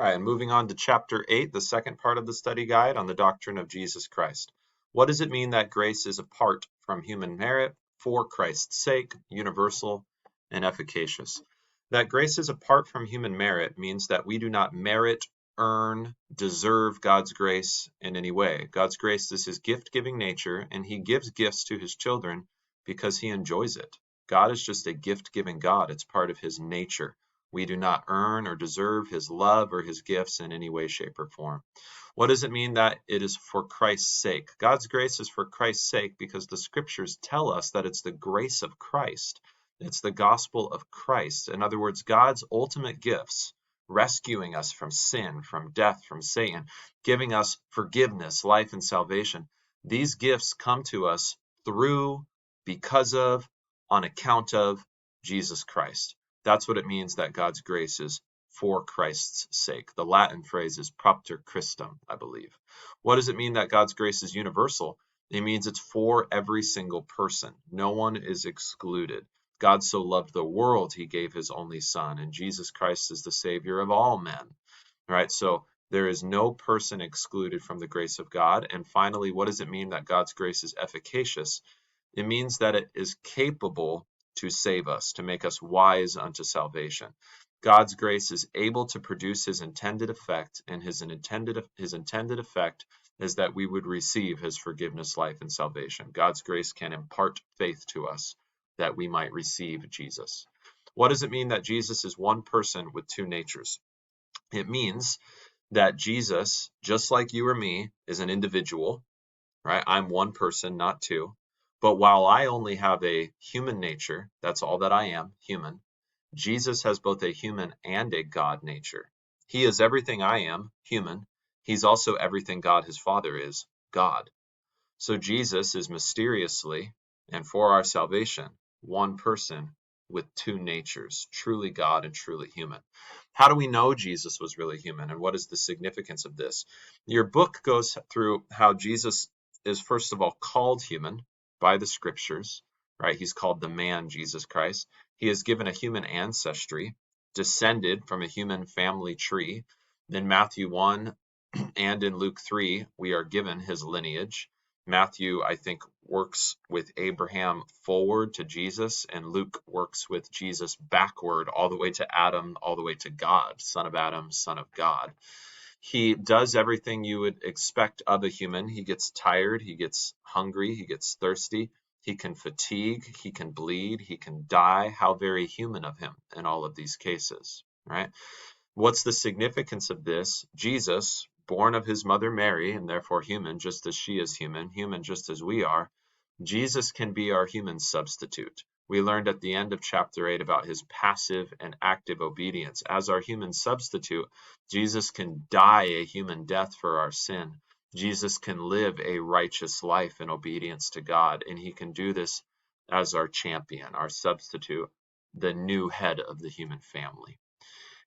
All right, and moving on to chapter 8, the second part of the study guide on the doctrine of Jesus Christ. What does it mean that grace is apart from human merit, for Christ's sake, universal, and efficacious? That grace is apart from human merit means that we do not merit, earn, deserve God's grace in any way. God's grace is his gift-giving nature, and he gives gifts to his children because he enjoys it. God is just a gift-giving God. It's part of his nature. We do not earn or deserve his love or his gifts in any way, shape, or form. What does it mean that it is for Christ's sake? God's grace is for Christ's sake because the scriptures tell us that it's the grace of Christ. It's the gospel of Christ. In other words, God's ultimate gifts, rescuing us from sin, from death, from Satan, giving us forgiveness, life, and salvation. These gifts come to us through, because of, on account of Jesus Christ. That's what it means that God's grace is for Christ's sake. The Latin phrase is propter Christum, I believe. What does it mean that God's grace is universal? It means it's for every single person. No one is excluded. God so loved the world, he gave his only son, and Jesus Christ is the Savior of all men. Right? So there is no person excluded from the grace of God. And finally, what does it mean that God's grace is efficacious? It means that it is capable to save us, to make us wise unto salvation. God's grace is able to produce his intended effect, and his intended effect is that we would receive his forgiveness, life, and salvation. God's grace can impart faith to us that we might receive Jesus. What does it mean that Jesus is one person with two natures? It means that Jesus, just like you or me, is an individual, right? I'm one person, not two. But while I only have a human nature, that's all that I am, human, Jesus has both a human and a God nature. He is everything I am, human. He's also everything God his Father is, God. So Jesus is mysteriously, and for our salvation, one person with two natures, truly God and truly human. How do we know Jesus was really human, and what is the significance of this? Your book goes through how Jesus is, first of all, called human by the scriptures, right? He's called the man Jesus Christ. He is given a human ancestry, descended from a human family tree. In Matthew 1 and in Luke 3, we are given his lineage. Matthew, I think, works with Abraham forward to Jesus, and Luke works with Jesus backward all the way to Adam, all the way to God, son of Adam, son of God. He does everything you would expect of a human. He gets tired, he gets hungry, he gets thirsty, he can fatigue, he can bleed, he can die. How very human of him in all of these cases, right? What's the significance of this? Jesus, born of his mother Mary, and therefore human, just as she is human just as we are, Jesus can be our human substitute. We learned at the end of chapter 8 about his passive and active obedience. As our human substitute, Jesus can die a human death for our sin. Jesus can live a righteous life in obedience to God, and he can do this as our champion, our substitute, the new head of the human family.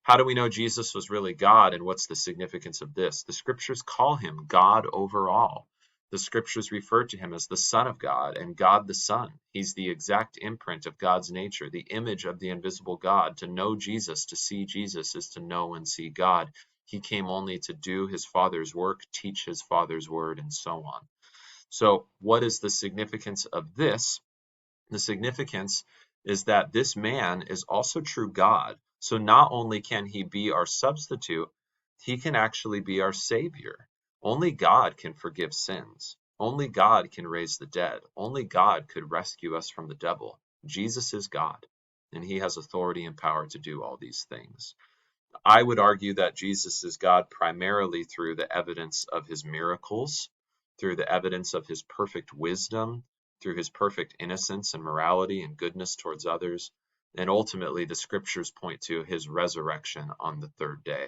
How do we know Jesus was really God, and what's the significance of this? The scriptures call him God over all. The scriptures refer to him as the Son of God and God the Son. He's the exact imprint of God's nature, the image of the invisible God. To know Jesus, to see Jesus, is to know and see God. He came only to do his Father's work, teach his Father's word, and so on. So what is the significance of this? The significance is that this man is also true God. So not only can he be our substitute, he can actually be our Savior. Only God can forgive sins. Only God can raise the dead. Only God could rescue us from the devil. Jesus is God, and he has authority and power to do all these things. I would argue that Jesus is God primarily through the evidence of his miracles, through the evidence of his perfect wisdom, through his perfect innocence and morality and goodness towards others, and ultimately the scriptures point to his resurrection on the third day.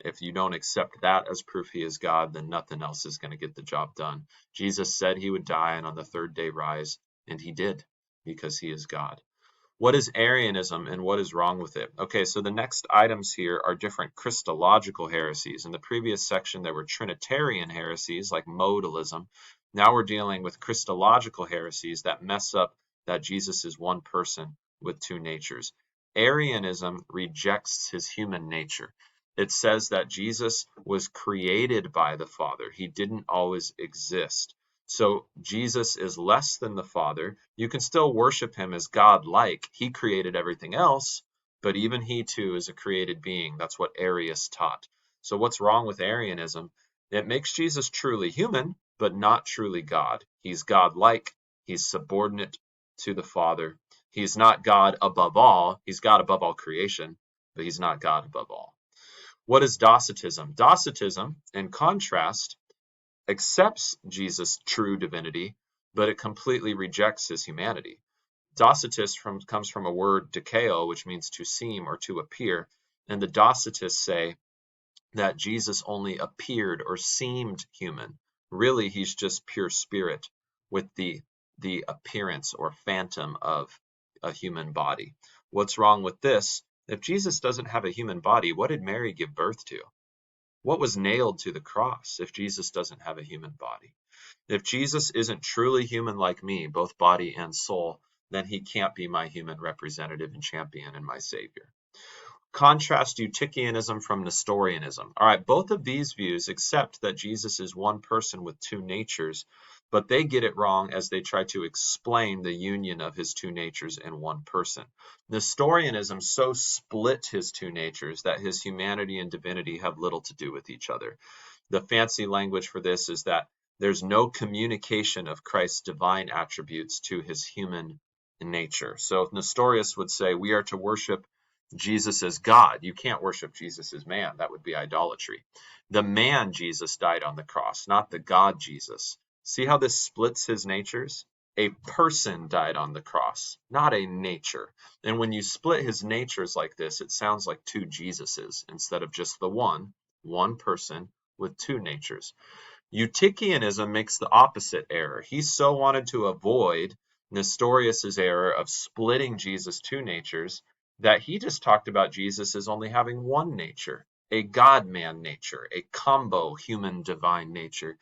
If you don't accept that as proof he is God, then nothing else is going to get the job done. Jesus said he would die and on the third day rise, and he did, because he is God. What is Arianism and what is wrong with it? Okay, so the next items here are different Christological heresies. In the previous section, there were Trinitarian heresies like modalism. Now we're dealing with Christological heresies that mess up that Jesus is one person with two natures. Arianism rejects his human nature. It says that Jesus was created by the Father. He didn't always exist. So Jesus is less than the Father. You can still worship him as God-like. He created everything else, but even he too is a created being. That's what Arius taught. So what's wrong with Arianism? It makes Jesus truly human, but not truly God. He's God-like. He's subordinate to the Father. He's not God above all. He's God above all creation, but he's not God above all. What is Docetism? Docetism, in contrast, accepts Jesus' true divinity, but it completely rejects his humanity. Docetist comes from a word dokeo, which means to seem or to appear, and the Docetists say that Jesus only appeared or seemed human. Really, he's just pure spirit with the appearance or phantom of a human body. What's wrong with this? If Jesus doesn't have a human body, what did Mary give birth to? What was nailed to the cross if Jesus doesn't have a human body? If Jesus isn't truly human like me, both body and soul, then he can't be my human representative and champion and my savior. Contrast Eutychianism from Nestorianism. All right, both of these views accept that Jesus is one person with two natures, but they get it wrong as they try to explain the union of his two natures in one person. Nestorianism so split his two natures that his humanity and divinity have little to do with each other. The fancy language for this is that there's no communication of Christ's divine attributes to his human nature. So Nestorius would say we are to worship Jesus as God. You can't worship Jesus as man. That would be idolatry. The man Jesus died on the cross, not the God Jesus. See how this splits his natures? A person died on the cross, not a nature. And when you split his natures like this, it sounds like two Jesuses instead of just the one person with two natures. Eutychianism makes the opposite error. He so wanted to avoid Nestorius's error of splitting Jesus' two natures that he just talked about Jesus as only having one nature, a God-man nature, a combo human-divine nature.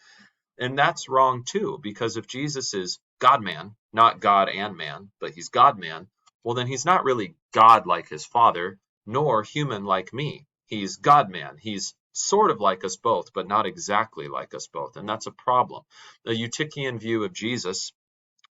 And that's wrong too, because if Jesus is God-man, not God and man, but he's God-man, well, then he's not really God like his Father, nor human like me. He's God-man. He's sort of like us both, but not exactly like us both. And that's a problem. The Eutychian view of Jesus,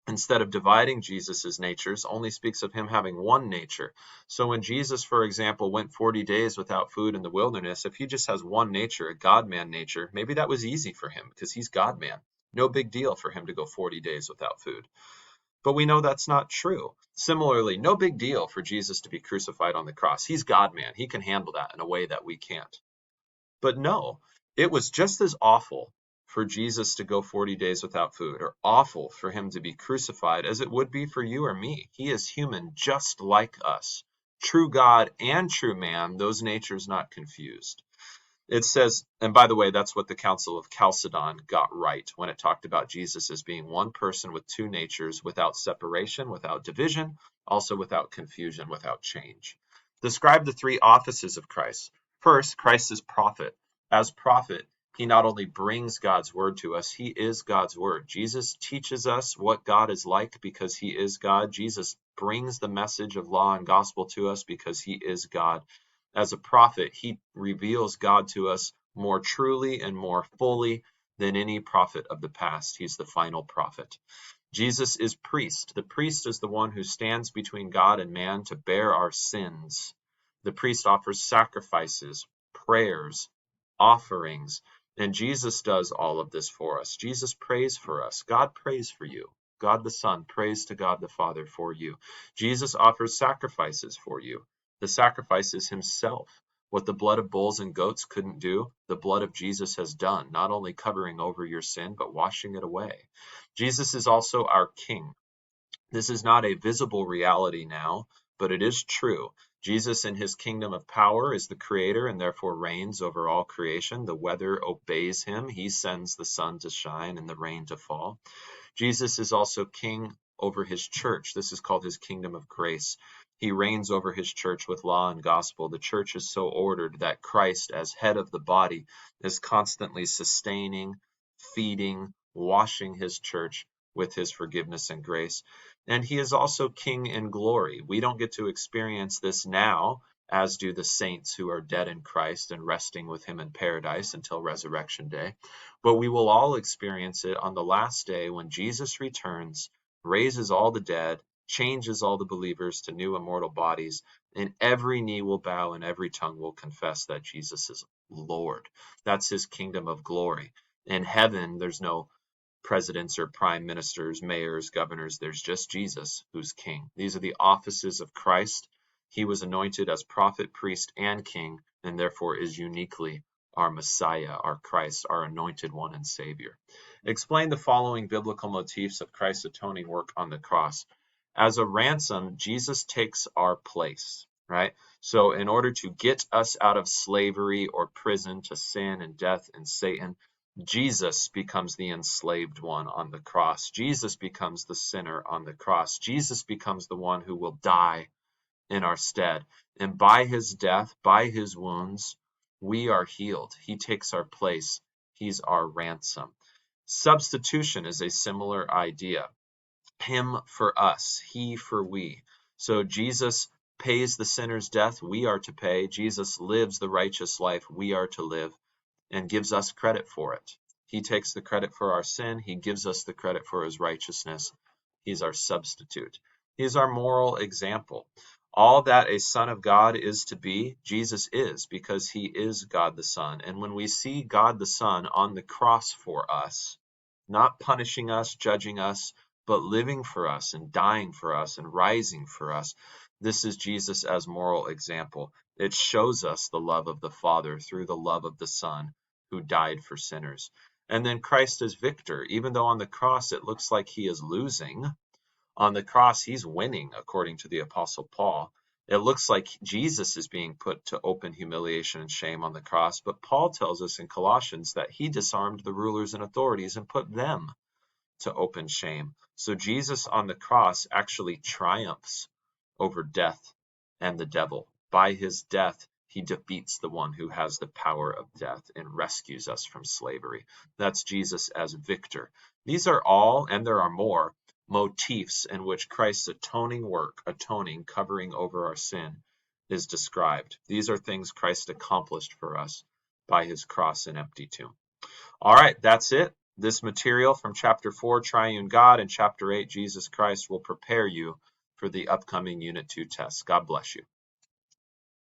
instead of dividing Jesus's natures, only speaks of him having one nature. So when Jesus, for example, went 40 days without food in the wilderness, if he just has one nature, a God-man nature, maybe that was easy for him because he's God-man. No big deal for him to go 40 days without food. But we know that's not true. Similarly, no big deal for Jesus to be crucified on the cross. He's God-man. He can handle that in a way that we can't. But no, it was just as awful for Jesus to go 40 days without food, or awful for him to be crucified as it would be for you or me. He is human just like us. True God and true man, those natures not confused. It says, and by the way, that's what the Council of Chalcedon got right when it talked about Jesus as being one person with two natures, without separation, without division, also without confusion, without change. Describe the three offices of Christ. First, Christ is prophet. As prophet, he not only brings God's word to us, he is God's word. Jesus teaches us what God is like because he is God. Jesus brings the message of law and gospel to us because he is God. As a prophet, he reveals God to us more truly and more fully than any prophet of the past. He's the final prophet. Jesus is priest. The priest is the one who stands between God and man to bear our sins. The priest offers sacrifices, prayers, offerings, and Jesus does all of this for us. Jesus prays for us. God prays for you. God the Son prays to God the Father for you. Jesus offers sacrifices for you. The sacrifice is himself. What the blood of bulls and goats couldn't do, the blood of Jesus has done, not only covering over your sin, but washing it away. Jesus is also our King. This is not a visible reality now, but it is true. Jesus in his kingdom of power is the creator and therefore reigns over all creation. The weather obeys him. He sends the sun to shine and the rain to fall. Jesus is also king over his church. This is called his kingdom of grace. He reigns over his church with law and gospel. The church is so ordered that Christ, as head of the body, is constantly sustaining, feeding, washing his church with his forgiveness and grace. And he is also king in glory. We don't get to experience this now as do the saints who are dead in Christ and resting with him in paradise until resurrection day. But we will all experience it on the last day when Jesus returns, raises all the dead, changes all the believers to new immortal bodies, and every knee will bow and every tongue will confess that Jesus is Lord. That's his kingdom of glory. In heaven, there's no presidents or prime ministers, mayors, governors. There's just Jesus who's king. These are the offices of Christ. He was anointed as prophet, priest, and king, and therefore is uniquely our Messiah, our Christ, our anointed one and Savior. Explain the following biblical motifs of Christ's atoning work on the cross. As a ransom, Jesus takes our place, right? So in order to get us out of slavery or prison to sin and death and Satan, Jesus becomes the enslaved one on the cross. Jesus becomes the sinner on the cross. Jesus becomes the one who will die in our stead. And by his death, by his wounds, we are healed. He takes our place. He's our ransom. Substitution is a similar idea. Him for us, he for we. So Jesus pays the sinner's death, we are to pay. Jesus lives the righteous life, we are to live, and gives us credit for it. He takes the credit for our sin. He gives us the credit for his righteousness. He's our substitute. He's our moral example. All that a son of God is to be, Jesus is, because he is God the Son. And when we see God the Son on the cross for us, not punishing us, judging us, but living for us and dying for us and rising for us, this is Jesus as moral example. It shows us the love of the Father through the love of the Son who died for sinners. And then Christ is victor. Even though on the cross it looks like he is losing, on the cross he's winning, according to the Apostle Paul. It looks like Jesus is being put to open humiliation and shame on the cross, but Paul tells us in Colossians that he disarmed the rulers and authorities and put them to open shame. So Jesus on the cross actually triumphs over death and the devil. By his death, he defeats the one who has the power of death and rescues us from slavery. That's Jesus as victor. These are all, and there are more, motifs in which Christ's atoning work, covering over our sin, is described. These are things Christ accomplished for us by his cross and empty tomb. All right, that's it. This material from chapter 4, Triune God, and chapter 8, Jesus Christ, will prepare you for the upcoming Unit 2 test. God bless you.